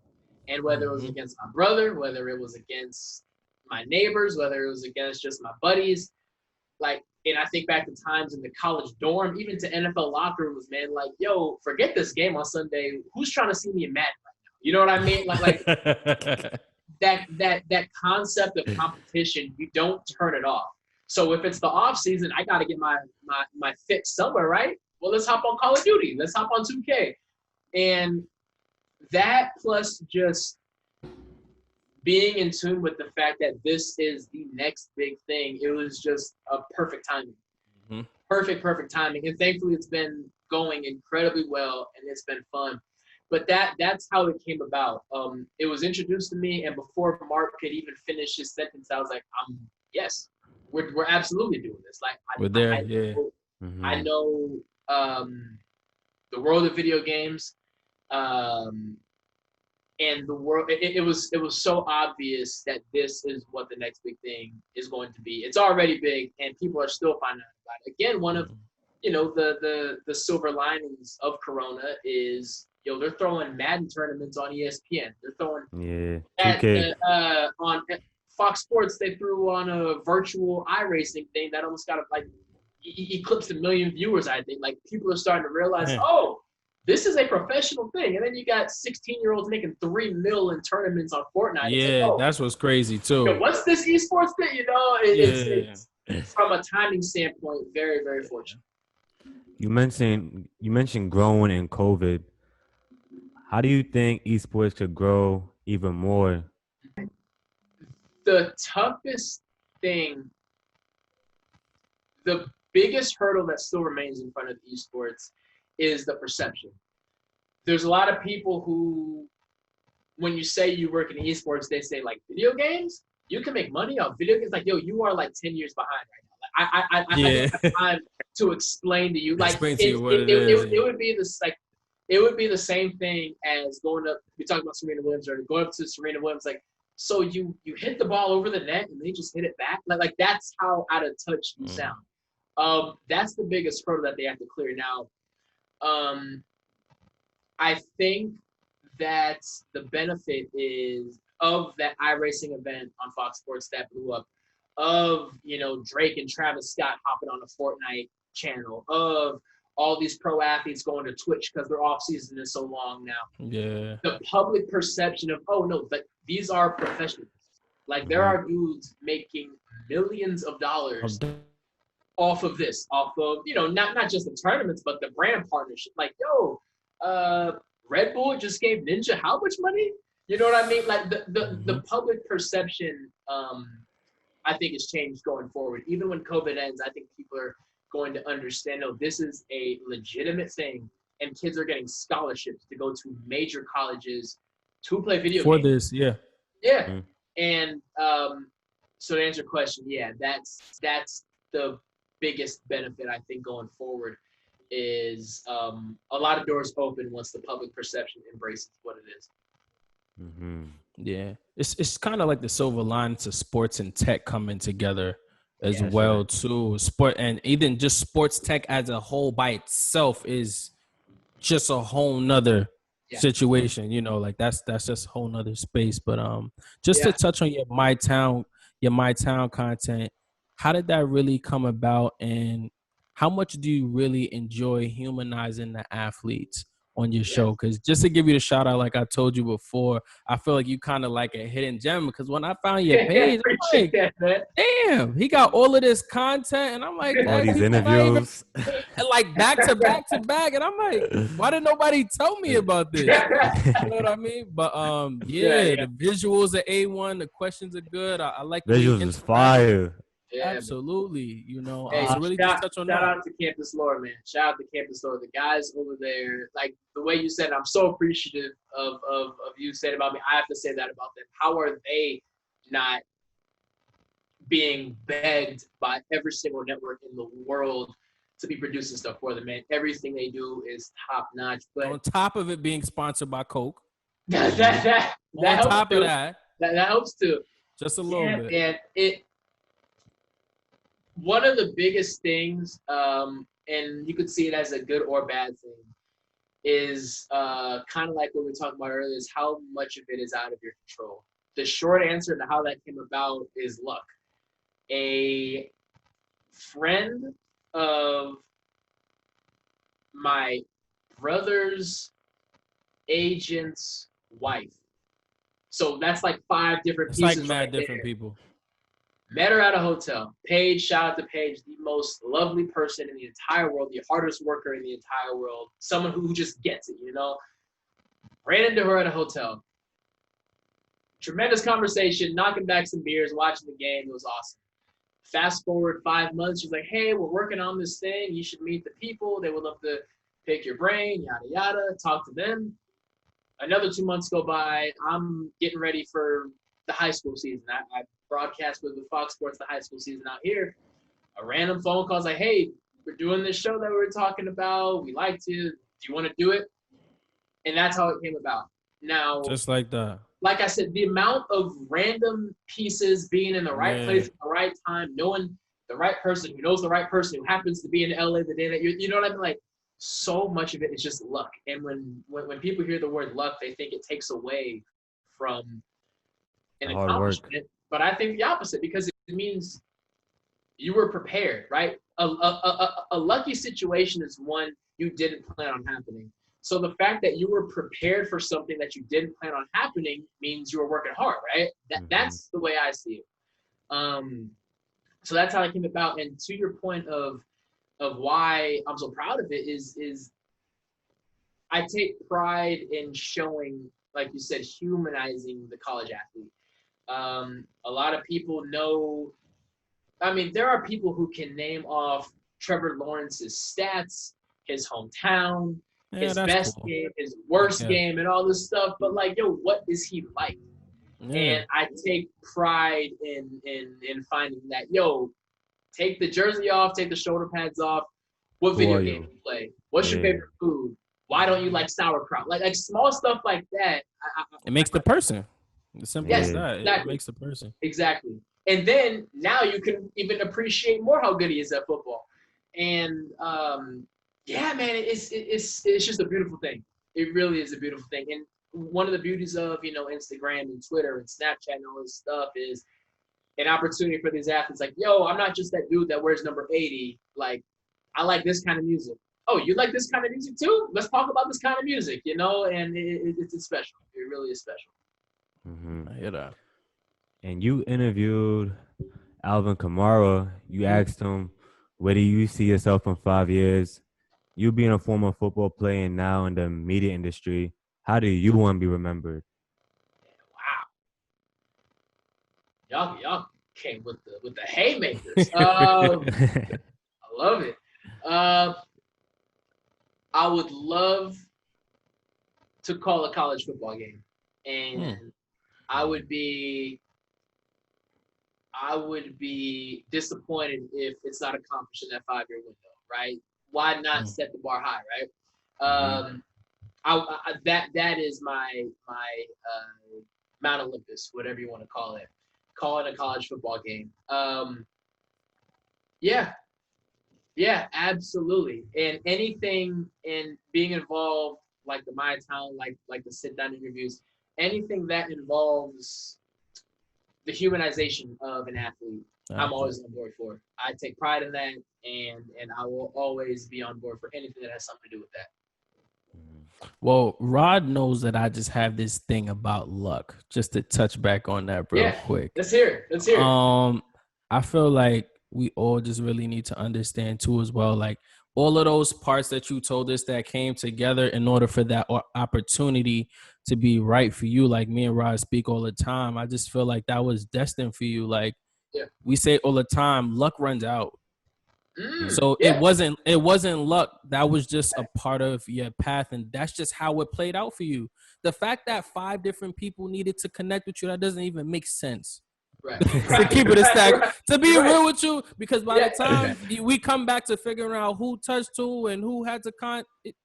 And whether it was against my brother, whether it was against my neighbors, whether it was against just my buddies, like, and I think back to times in the college dorm, even to NFL locker rooms, man, like, yo, forget this game on Sunday. Who's trying to see me in Madden right now? You know what I mean? Like that concept of competition, you don't turn it off. So if it's the off season, I got to get my fix somewhere, right? Well, let's hop on Call of Duty. Let's hop on 2K. And that plus just being in tune with the fact that this is the next big thing, it was just a perfect timing. Perfect timing. And thankfully, it's been going incredibly well, and it's been fun. But that's how it came about. It was introduced to me, and before Mark could even finish his sentence, I was like, yes, we're absolutely doing this. Like, We're there, I know the world of video games, and the world. It was so obvious that this is what the next big thing is going to be. It's already big, and people are still finding out about it. Again, one of the silver linings of Corona is they're throwing Madden tournaments on ESPN. They're throwing 2K. On Fox Sports. They threw on a virtual iRacing thing that almost got eclipsed 1 million viewers. I think like people are starting to realize, this is a professional thing. And then you got 16-year-olds making $3 million in tournaments on Fortnite. Yeah, that's what's crazy too. What's this esports thing? It's from a timing standpoint, very, very fortunate. You mentioned growing in COVID. How do you think esports could grow even more? The toughest thing, the biggest hurdle that still remains in front of esports is the perception. There's a lot of people who, when you say you work in esports, they say like video games, you can make money off video games. Like, yo, you are like 10 years behind right now. Like, I don't have time to explain to you. Like, it would be this like. It would be the same thing as going up. We talked about Serena Williams, or going up to Serena Williams. Like, so you hit the ball over the net and they just hit it back. Like that's how out of touch you sound. That's the biggest hurdle that they have to clear now. I think that the benefit is of that iRacing event on Fox Sports that blew up, of Drake and Travis Scott hopping on a Fortnite channel, of all these pro athletes going to Twitch because their off season is so long now. Yeah. The public perception of, like these are professionals. Like there are dudes making millions of dollars off of this, off of, not just the tournaments, but the brand partnership. Like, Red Bull just gave Ninja how much money? You know what I mean? Like the public perception, I think has changed going forward. Even when COVID ends, I think people are going to understand, this is a legitimate thing, and kids are getting scholarships to go to major colleges to play video games. For this, yeah. And so to answer your question, that's the biggest benefit I think going forward is a lot of doors open once the public perception embraces what it is. Yeah, it's kind of like the silver lining to sports and tech coming together as well too. Sport, and even just sports tech as a whole by itself is just a whole nother situation, like that's just a whole nother space. But to touch on your My Town content, how did that really come about, and how much do you really enjoy humanizing the athletes on your show? Because just to give you the shout out, like I told you before, I feel like you kind of like a hidden gem, because when I found your page, I'm like, damn, he got all of this content, and I'm like, all these interviews, like back to back to back, and I'm like, why did nobody tell me about this? You know what I mean? But the visuals are A1, the questions are good. I like visuals is fire. Yeah, absolutely. Hey, so really just touch on that. Shout out to Campus Lore, man. Shout out to Campus Lore. The guys over there, like the way you said, I'm so appreciative of you saying about me. I have to say that about them. How are they not being begged by every single network in the world to be producing stuff for them, man? Everything they do is top notch. But on top of it being sponsored by Coke, that on helps top too. of that helps too. Just a little bit. And one of the biggest things and you could see it as a good or bad thing, is kind of like what we were talking about earlier, is how much of it is out of your control. The short answer to how that came about is luck. A friend of my brother's agent's wife. So that's like 5 different It's pieces. like mad right different there. people. Met her at a hotel. Paige, shout out to Paige, the most lovely person in the entire world, the hardest worker in the entire world, someone who just gets it, you know. Ran into her at a hotel. Tremendous conversation, knocking back some beers, watching the game. It was awesome. Fast forward 5 months, she's like, hey, we're working on this thing. You should meet the people. They would love to pick your brain, yada, yada, talk to them. Another 2 months go by. I'm getting ready for the high school season. I broadcast with Fox Sports the high school season out here. A random phone call is like, hey, we're doing this show that we were talking about. We liked you. Do you want to do it? And that's how it came about. Now, Just like that. like I said, the amount of random pieces being in the right place at the right time, knowing the right person who knows the right person who happens to be in LA the day that you know what I mean? Like, so much of it is just luck. And when people hear the word luck, they think it takes away from an Hard accomplishment. work. But I think the opposite, because it means you were prepared, right? A lucky situation is one you didn't plan on happening. So the fact that you were prepared for something that you didn't plan on happening means you were working hard, right? That's the way I see it. So that's how it came about. And to your point of why I'm so proud of it is I take pride in showing, like you said, humanizing the college athlete. A lot of people know, I mean, there are people who can name off Trevor Lawrence's stats, his hometown, his best game, his worst game, and all this stuff. But like, yo, what is he like? Yeah. And I take pride in finding that, yo, take the jersey off, take the shoulder pads off. What video game you play? What's your favorite food? Why don't you like sauerkraut? Like small stuff like that. It makes the person. It's simple as that. Exactly. It makes the person. Exactly. And then now you can even appreciate more how good he is at football. And yeah, man, it's just a beautiful thing. It really is a beautiful thing. And one of the beauties of, you know, Instagram and Twitter and Snapchat and all this stuff is an opportunity for these athletes. Like, yo, I'm not just that dude that wears number 80. Like, I like this kind of music. Oh, you like this kind of music too? Let's talk about this kind of music, you know? And it's special. It really is special. Mm-hmm. I hear that. And you interviewed Alvin Kamara. You asked him, where do you see yourself in 5 years? You being a former football player and now in the media industry, how do you want to be remembered? Wow. Y'all came with the haymakers. I love it. I would love to call a college football game, and I would be disappointed if it's not accomplished in that 5-year window, right? Why not set the bar high, right? That is my Mount Olympus, whatever you want to call it, calling a college football game. Yeah, absolutely. And anything in being involved, like the My Town, like the sit-down interviews, anything that involves the humanization of an athlete, I'm always on board for. I take pride in that, and I will always be on board for anything that has something to do with that. Well, Rod knows that I just have this thing about luck. Just to touch back on that real quick. Let's hear it. I feel like we all just really need to understand too as well, like all of those parts that you told us that came together in order for that opportunity to be right for you. Like me and Rod speak all the time. I just feel like that was destined for you. Like we say all the time, luck runs out. So it wasn't luck. That was just a part of your path, and that's just how it played out for you. The fact that 5 different people needed to connect with you, that doesn't even make sense. Right. To keep it a stack, to be real with you, because by the time we come back to figuring out who touched who and who had to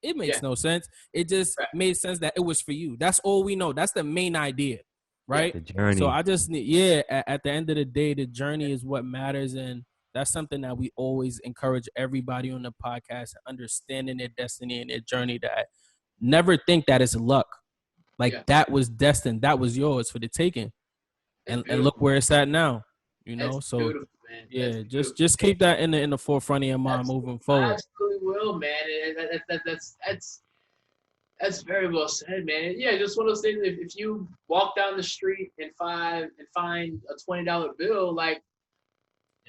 it makes no sense. It just made sense that it was for you. That's all we know. That's the main idea, right? The journey. So I just need, at the end of the day, the journey is what matters, and That's something that we always encourage everybody on the podcast, understanding their destiny and their journey, that never think that it's luck. Like that was destined. That was yours for the taking. And look where it's at now. You know, That's so beautiful, man. yeah, That's just keep that in the forefront of your mind moving forward. I absolutely will, man. That's very well said, man. Yeah, just one of those things. If you walk down the street and find a $20 bill, like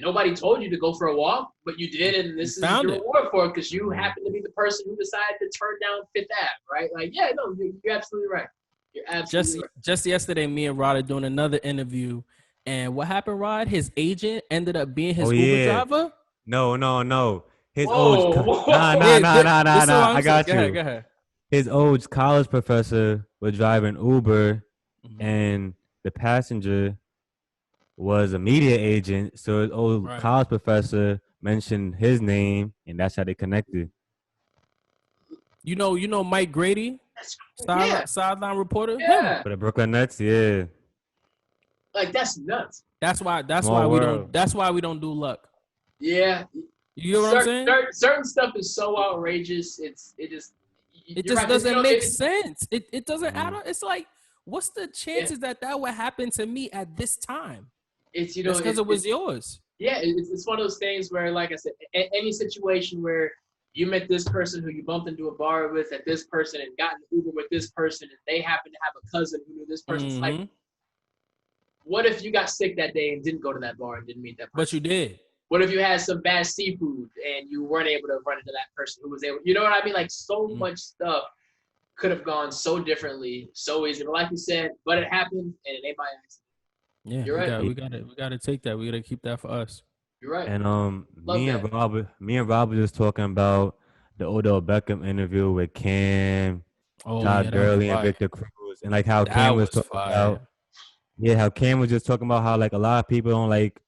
nobody told you to go for a walk, but you did, and this is your reward for it because you happen to be the person who decided to turn down Fifth Ave, right? Like, yeah, no, you're absolutely right. You're absolutely right. Just yesterday, me and Rod are doing another interview, and what happened, Rod? His agent ended up being his Uber driver. No. His Whoa. Nah. I got you. Go ahead. His old college professor was driving Uber, and the passenger was a media agent. So his old college professor mentioned his name, and that's how they connected. You know Mike Grady, sideline reporter. Yeah. For the Brooklyn Nets, yeah. Like that's nuts. That's why we don't do luck. Yeah. You know what I'm saying? Certain stuff is so outrageous. It just doesn't make sense. It doesn't add up. It's like, what's the chances that would happen to me at this time? It's because it was yours. Yeah, it's one of those things where, like I said, any situation where you met this person who you bumped into a bar with, at this person, and got in Uber with this person, and they happen to have a cousin who knew this person. It's like, what if you got sick that day and didn't go to that bar and didn't meet that person? But you did. What if you had some bad seafood and you weren't able to run into that person who was able? You know what I mean? Like so much stuff could have gone so differently, so easy. But like you said, but it happened and it ain't by accident. Yeah, you're right. We got to take that. We got to keep that for us. You're right. And me and Rob were just talking about the Odell Beckham interview with Cam, Todd Gurley, and Victor Cruz, and like how Cam was talking about. Yeah, how Cam was just talking about how like a lot of people don't like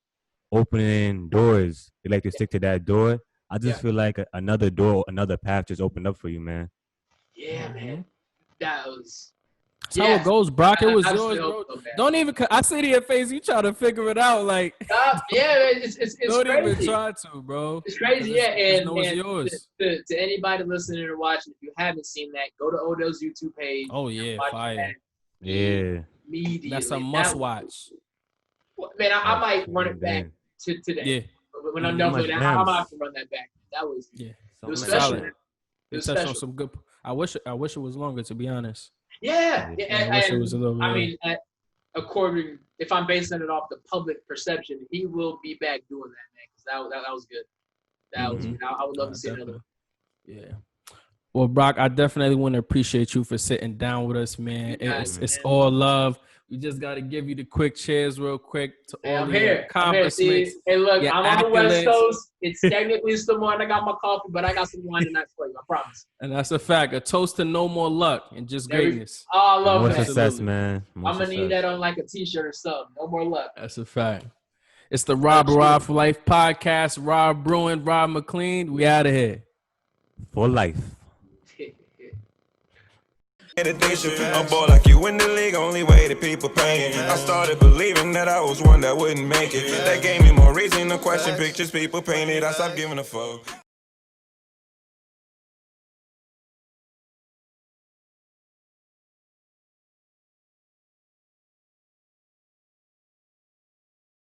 opening doors. They like to stick to that door. I just feel like another door, another path just opened up for you, man. Yeah, man. That was. That's how it goes, Brock. It was yours, bro. Don't even. I see to your face. You try to figure it out, like. It's don't crazy. Even try to, bro. It's crazy, yeah. And it's yours. To anybody listening or watching, if you haven't seen that, go to Odell's YouTube page. Oh yeah, fire. Yeah. That's a must watch. Man, I might run it back to today. Yeah. When I'm done with that, I might have to run that back. That was it was special. It was special. On some good. I wish it was longer, to be honest. Yeah. I wish it was a little. I mean, according, if I'm basing it off the public perception, he will be back doing that, man. Because that was good. That was good. I would love to see another one. Yeah. Well, Brock, I definitely want to appreciate you for sitting down with us, man. It's all love. We just got to give you the quick cheers real quick to all the accomplishments. Hey, look, I'm on the West Coast. It's technically still morning. I got my coffee, but I got some wine tonight for you. I promise. And that's a fact. A toast to no more luck and just greatness. I love that. More success, man. I'm going to need that on like a T-shirt or something. No more luck. That's a fact. It's the Rob for Life podcast. Rob Bruin, Rob McLean. We out of here. For life. A boy like you in the league, only way that people paying. I started believing that I was one that wouldn't make it. That gave me more reason to question pictures people painted. I stopped giving a fuck.